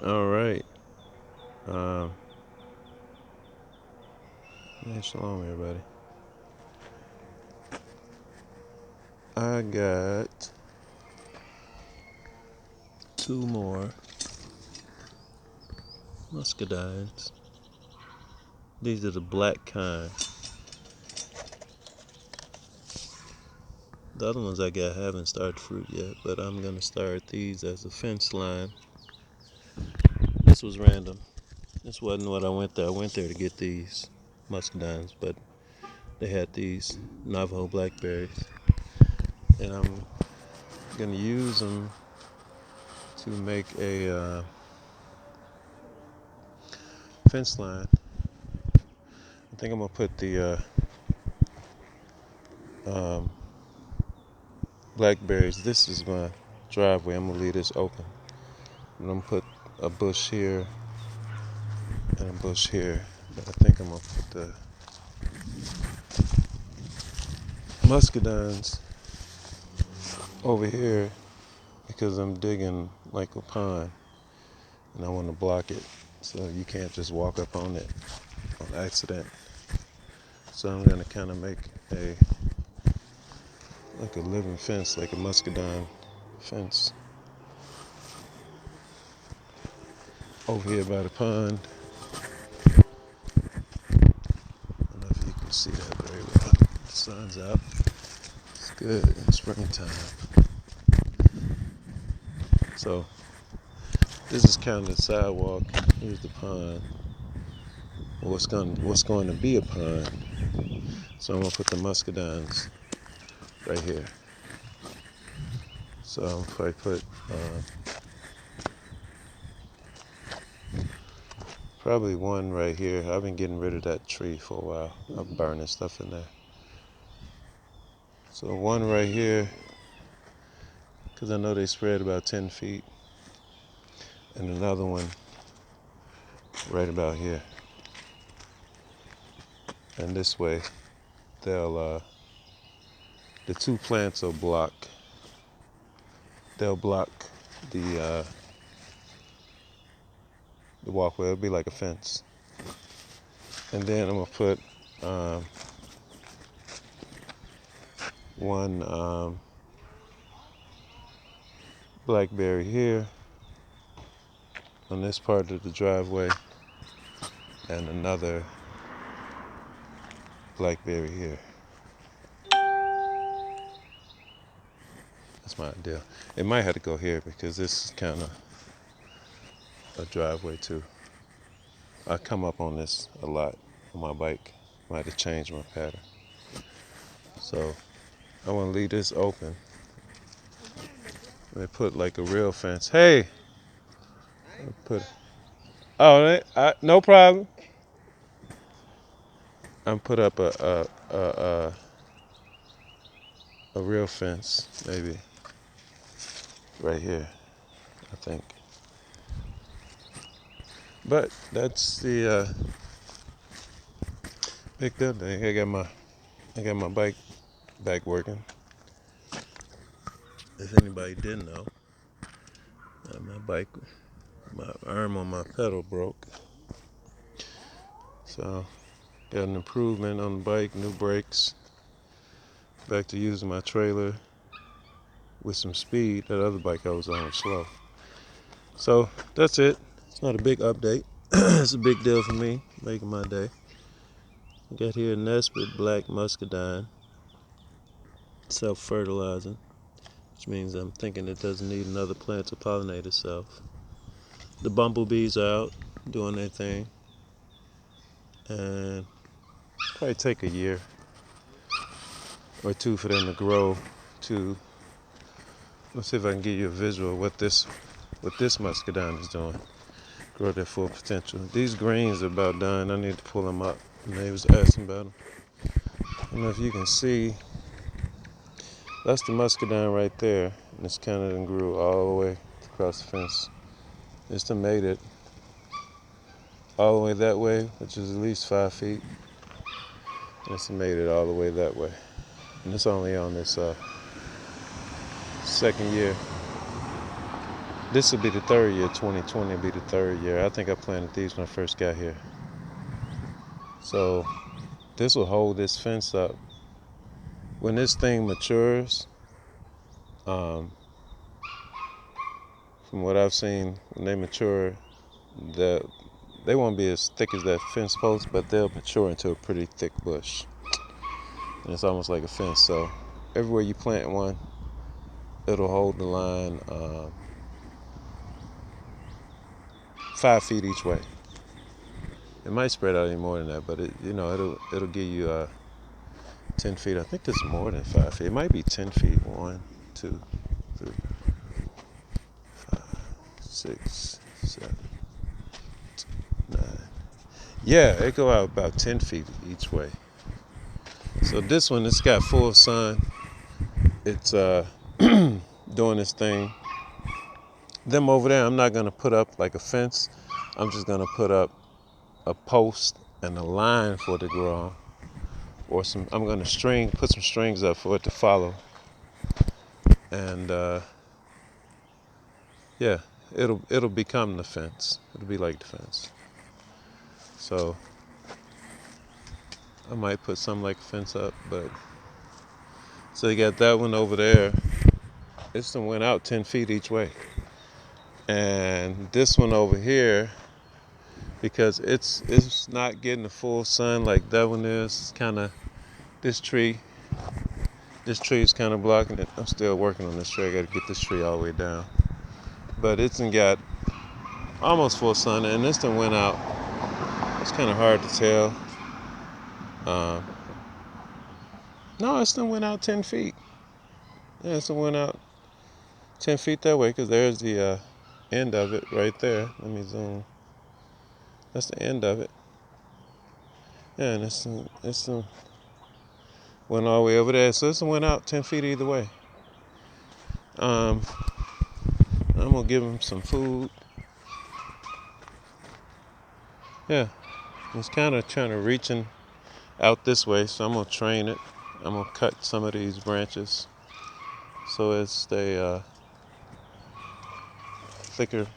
All right. Um, yeah, shalom, everybody. I got two more muscadines. These are the black kind. The other ones I got haven't started fruit yet, but I'm gonna start these as a fence line. This was random. This wasn't what I went there. I went there to get these muscadines, but they had these Navajo blackberries, and I'm gonna use them to make a fence line. I think I'm gonna put the um, blackberries. This is my driveway. I'm gonna leave this open. I'm gonna put a bush here and a bush here. But I think I'm gonna put the muscadines over here because I'm digging like a pond and I want to block it so you can't just walk up on it on accident. So I'm gonna kind of make a like a living fence, like a muscadine fence over here by the pond. I don't know if you can see that very well. The sun's out. It's good in springtime. So this is kind of the sidewalk. Here's the pond. What's going to be a pond. So I'm gonna put the muscadines right here. So I'm probably put probably one right here. I've been getting rid of that tree for a while. I'm burning stuff in there. So one right here, because I know they spread about 10 feet, and another one right about here. And this way, they'll the two plants will block. They'll block the the walkway. It'll be like a fence. And then I'm gonna put one blackberry here on this part of the driveway, and another blackberry here. That's my idea. It might have to go here because this is kind of a driveway too. I come up on this a lot on my bike. Might have to change my pattern. So I want to leave this open. They put like a real fence. Hey, put. Oh, no problem. I'm put up a real fence, maybe right here, I think. But that's the big deal thing. I got my bike back working. If anybody didn't know, my bike, my arm on my pedal broke. So got an improvement on the bike, new brakes. Back to using my trailer with some speed. That other bike I was on was slow. So that's it. It's not a big update. It's a big deal for me, making my day. I got here a nest with black muscadine, self-fertilizing, which means I'm thinking it doesn't need another plant to pollinate itself. The bumblebees are out doing their thing, and probably take a year or two for them to grow to. Let's see if I can give you a visual of what this muscadine is doing. Grow their full potential. These greens are about done. I need to pull them up. They was asking about them. I don't know if you can see. That's the muscadine right there, and it's kind of grew all the way across the fence. It's made it all the way that way, which is at least 5 feet. And it's made it all the way that way, and it's only on this second year. This will be the third year. 2020 will be the third year. I think I planted these when I first got here. So this will hold this fence up. When this thing matures, um, from what I've seen, when they mature, they won't be as thick as that fence post, but they'll mature into a pretty thick bush. And it's almost like a fence. So everywhere you plant one, it'll hold the line 5 feet each way. It might spread out any more than that, but it'll give you 10 feet. I think this is more than 5 feet. It might be 10 feet. 1, 2, 3, 5, 6, 7, 9. Yeah, it go out about 10 feet each way. So this one, it's got full sun. It's doing this thing. Them over there, I'm not gonna put up like a fence. I'm just gonna put up a post and a line for it to grow on, or I'm gonna put some strings up for it to follow, and yeah, it'll become the fence. It'll be like the fence. So I might put something like a fence up, but so you got that one over there. It's done went out 10 feet each way, and this one over here, because it's not getting the full sun like that one is. Kind of this tree is kind of blocking it. I'm still working on this tree. I got to get this tree all the way down, but it's got almost full sun, and this one went out. It's kind of hard to tell. Um, no, it's done went out 10 feet. Yeah, it's done went out 10 feet that way, because there's the end of it right there. Let me zoom. That's the end of it. Yeah, and it's went all the way over there. So this one went out 10 feet either way. I'm gonna give him some food. Yeah, it's kind of trying to reaching out this way, so I'm gonna train it. I'm gonna cut some of these branches so it stay thicker.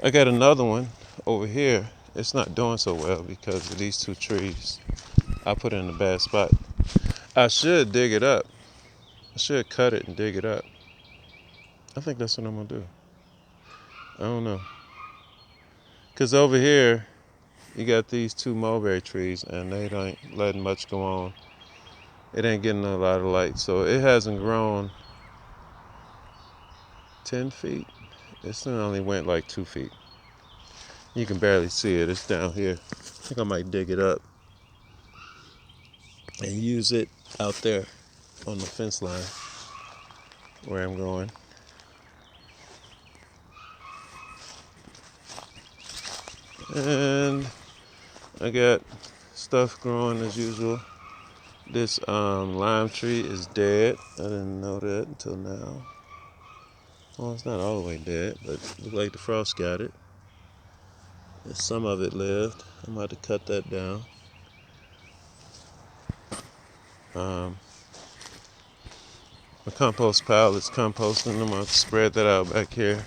I got another one over here. It's not doing so well because of these two trees. I put it in a bad spot. I should dig it up. I should cut it and dig it up. I think that's what I'm gonna do. I don't know. Cause over here, you got these two mulberry trees, and they ain't letting much go on. It ain't getting a lot of light, so it hasn't grown 10 feet. It's only went like 2 feet. You can barely see it. It's down here. I think I might dig it up and use it out there on the fence line where I'm going. And I got stuff growing as usual. This lime tree is dead. I didn't know that until now. Well, it's not all the way dead, but it looked like the frost got it. And some of it lived. I'm about to cut that down. My compost pile is composting. I'm going to spread that out back here.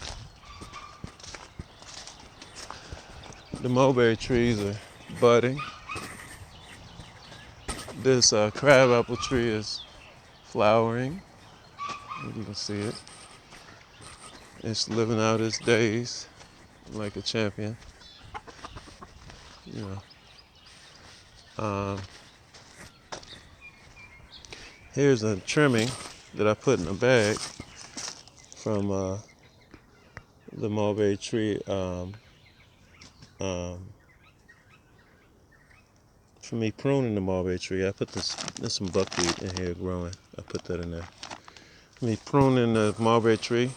The mulberry trees are budding. This crabapple tree is flowering. You can see it. It's living out its days like a champion. You know. Here's a trimming that I put in a bag from the mulberry tree. For me pruning the mulberry tree, I put there's some buckwheat in here growing. I put that in there. Me pruning the mulberry tree.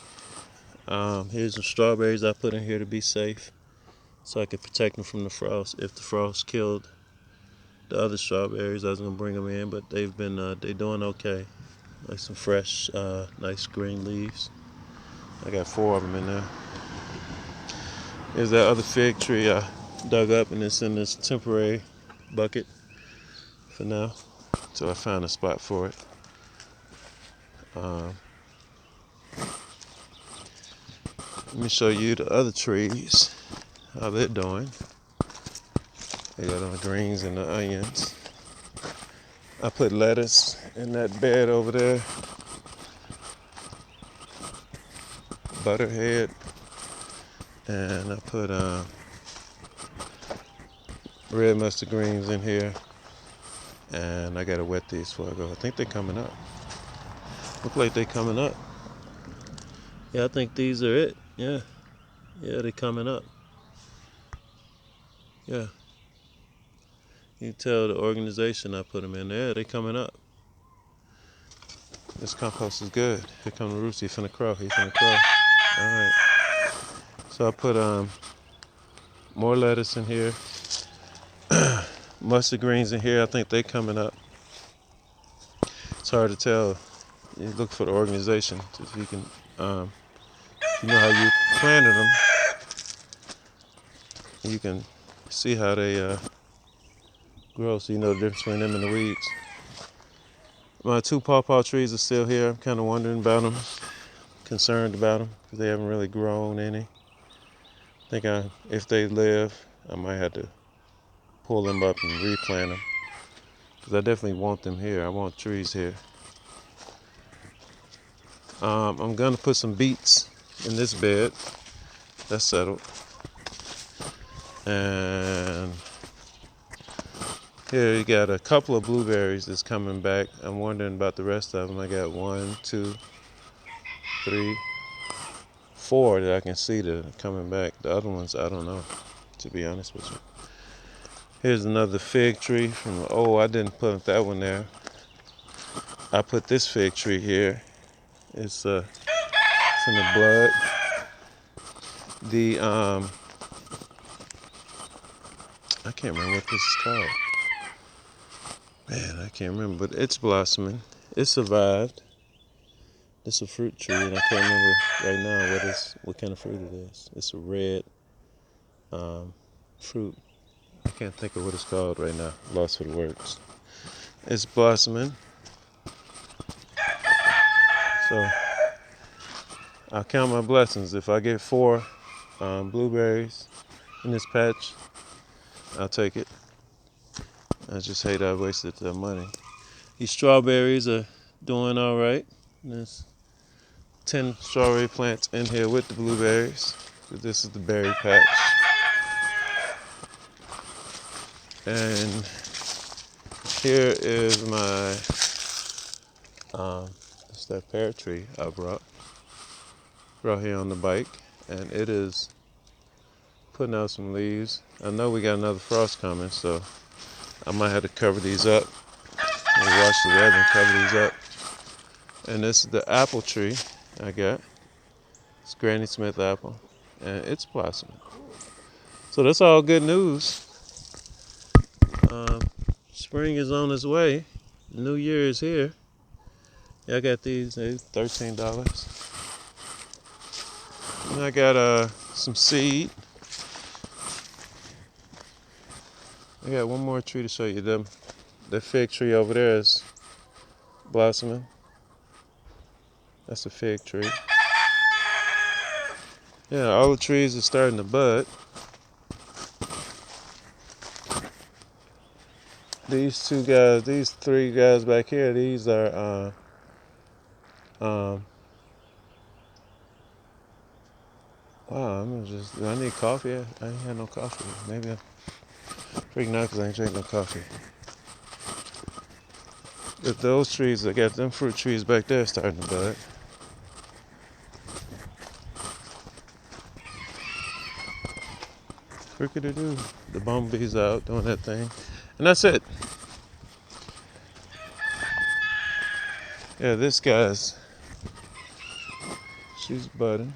Here's some strawberries I put in here to be safe, so I could protect them from the frost. If the frost killed the other strawberries, I was gonna bring them in, but they've been they doing okay. Like some fresh, nice green leaves. I got 4 of them in there. Here's that other fig tree I dug up, and it's in this temporary bucket for now, so I found a spot for it. Let me show you the other trees, how they're doing. They got on the greens and the onions. I put lettuce in that bed over there. Butterhead. And I put red mustard greens in here. And I gotta wet these before I go. I think they're coming up. Look like they're coming up. Yeah, I think these are it. Yeah, they're coming up. Yeah. You tell the organization I put them in there, they're coming up. This compost is good. Here come the rooster. He's finna crow. All right. So I put more lettuce in here. Mustard greens in here. I think they coming up. It's hard to tell. You look for the organization. If you can, if you know how you planted them, you can see how they grow. So you know the difference between them and the weeds. My 2 pawpaw trees are still here. I'm kind of wondering about them, concerned about them, because they haven't really grown any. I think if they live, I might have to pull them up and replant them, because I definitely want them here. I want trees here. I'm gonna put some beets in this bed. That's settled. And here you got a couple of blueberries that's coming back. I'm wondering about the rest of them. I got 1, 2, 3, 4 that I can see that are coming back. The other ones, I don't know, to be honest with you. Here's another fig tree I didn't put that one there. I put this fig tree here. It's in the blood. I can't remember what this is called. Man, I can't remember, but it's blossoming. It survived. It's a fruit tree, and I can't remember right now what kind of fruit it is. It's a red fruit. I can't think of what it's called right now. Lost for the words. It's blossoming. So I'll count my blessings. If I get 4 blueberries in this patch, I'll take it. I just hate I wasted the money. These strawberries are doing all right. There's 10 strawberry plants in here with the blueberries. This is the berry patch. And here is my it's that pear tree I brought here on the bike, and it is putting out some leaves. I know we got another frost coming, so I might have to cover these up. Maybe watch the weather and cover these up. And this is the apple tree I got. It's Granny Smith apple, and it's blossoming. So that's all good news. Spring is on its way. New Year is here. Yeah, I got these. They're $13. And I got some seed. I got one more tree to show you. The fig tree over there is blossoming. That's a fig tree. Yeah, all the trees are starting to bud. These 3 guys back here, these are wow, I need coffee. I ain't had no coffee. Maybe I'm freaking out because I ain't drinking no coffee. But those trees, I got them fruit trees back there starting to bud. Crickety-doo. The bumblebees out doing that thing. And that's it. Yeah, this guy's, she's budding.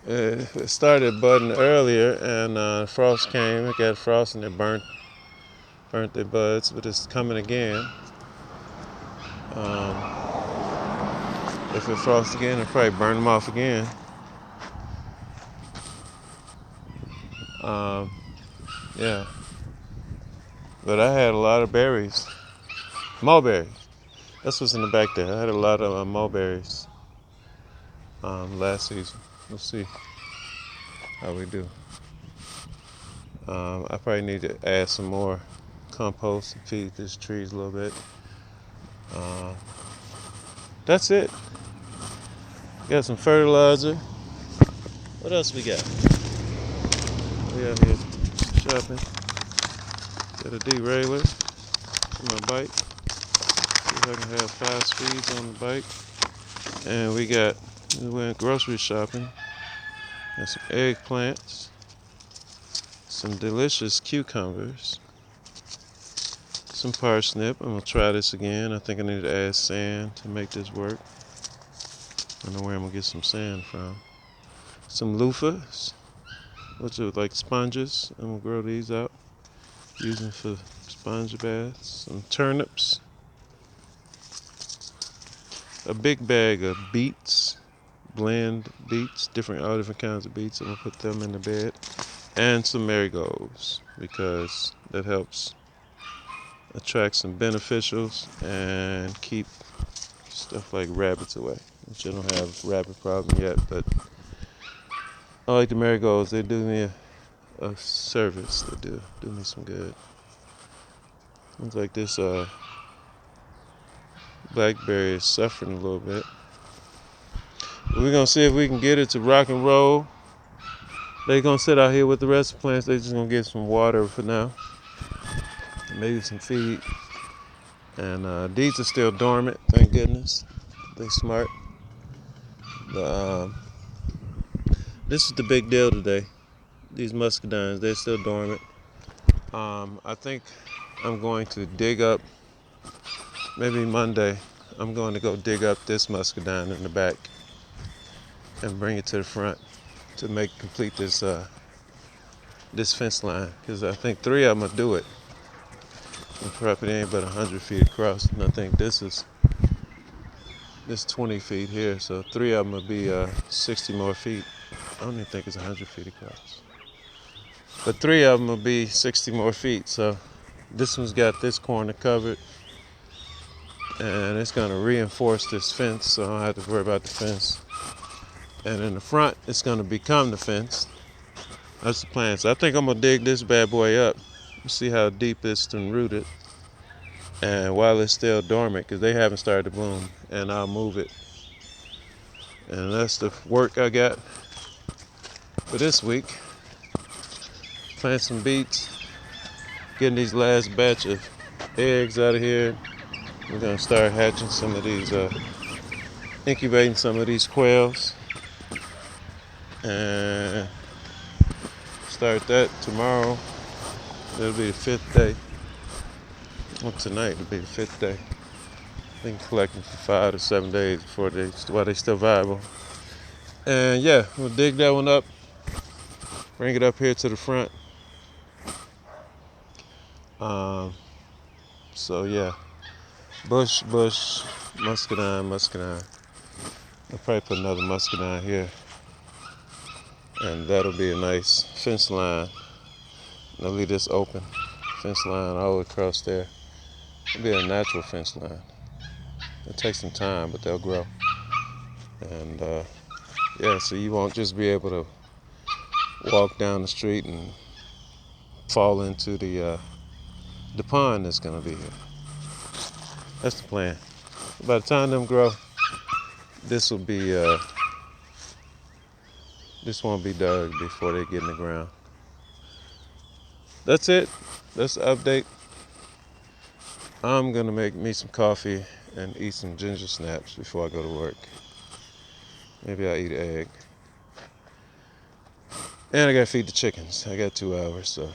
It started budding earlier, and frost came. It got frost and it burnt their buds, but it's coming again. If it frosts again, it'll probably burn them off again. Yeah. But I had a lot of berries, mulberries. That's what's in the back there. I had a lot of mulberries last season. We'll see how we do. I probably need to add some more compost and feed these trees a little bit. That's it. Got some fertilizer. What else we got? We out here shopping. Got a derailleur for my bike. See if I can have 5 speeds on the bike. And we went grocery shopping. Got some eggplants, some delicious cucumbers, some parsnip. I'm gonna try this again. I think I need to add sand to make this work. I don't know where I'm gonna get some sand from. Some loofahs, which are like sponges. I'm gonna grow these out, using for sponge baths. Some turnips, a big bag of beets, blend beets, all different kinds of beets. I'm gonna put them in the bed, and some marigolds because that helps attract some beneficials and keep stuff like rabbits away. Which I don't have rabbit problem yet, but I like the marigolds. They do me a service. They do me some good. Looks like this blackberry is suffering a little bit. We're gonna see if we can get it to rock and roll. They're gonna sit out here with the rest of the plants. They're just gonna get some water for now, maybe some feed. And these are still dormant, thank goodness. They smart. This is the big deal today. These muscadines, they're still dormant. I think I'm going to dig up, maybe Monday, I'm going to go dig up this muscadine in the back and bring it to the front to complete this this fence line, because I think 3 of them will do it. The property ain't but 100 feet across, and I think this 20 feet here, so 3 of them will be 60 more feet. I don't even think it's 100 feet across, but 3 of them will be 60 more feet. So this one's got this corner covered, and it's going to reinforce this fence, so I don't have to worry about the fence. And in the front, it's going to become the fence. That's the plan. So I think I'm going to dig this bad boy up, see how deep it's been rooted, and while it's still dormant, because they haven't started to bloom, and I'll move it. And that's the work I got for this week. Plant some beets, getting these last batch of eggs out of here. We're going to start hatching some of these, incubating some of these quails, and start that tomorrow. It'll be the 5th day. Well, tonight it'll be the 5th day. I think collecting for 5 to 7 days while they still viable. And yeah, we'll dig that one up, bring it up here to the front. So yeah, bush, muscadine. I'll probably put another muscadine here, and that'll be a nice fence line. And I'll leave this open, fence line all across there. It'll be a natural fence line. It'll take some time, but they'll grow. And yeah, so you won't just be able to walk down the street and fall into the pond that's gonna be here. That's the plan. By the time them grow, this won't be dug before they get in the ground. That's it. That's the update. I'm gonna make me some coffee and eat some ginger snaps before I go to work. Maybe I'll eat an egg. And I gotta feed the chickens. I got 2 hours, so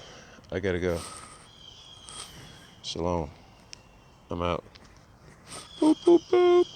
I gotta go. Shalom. I'm out. Boop, boop, boop.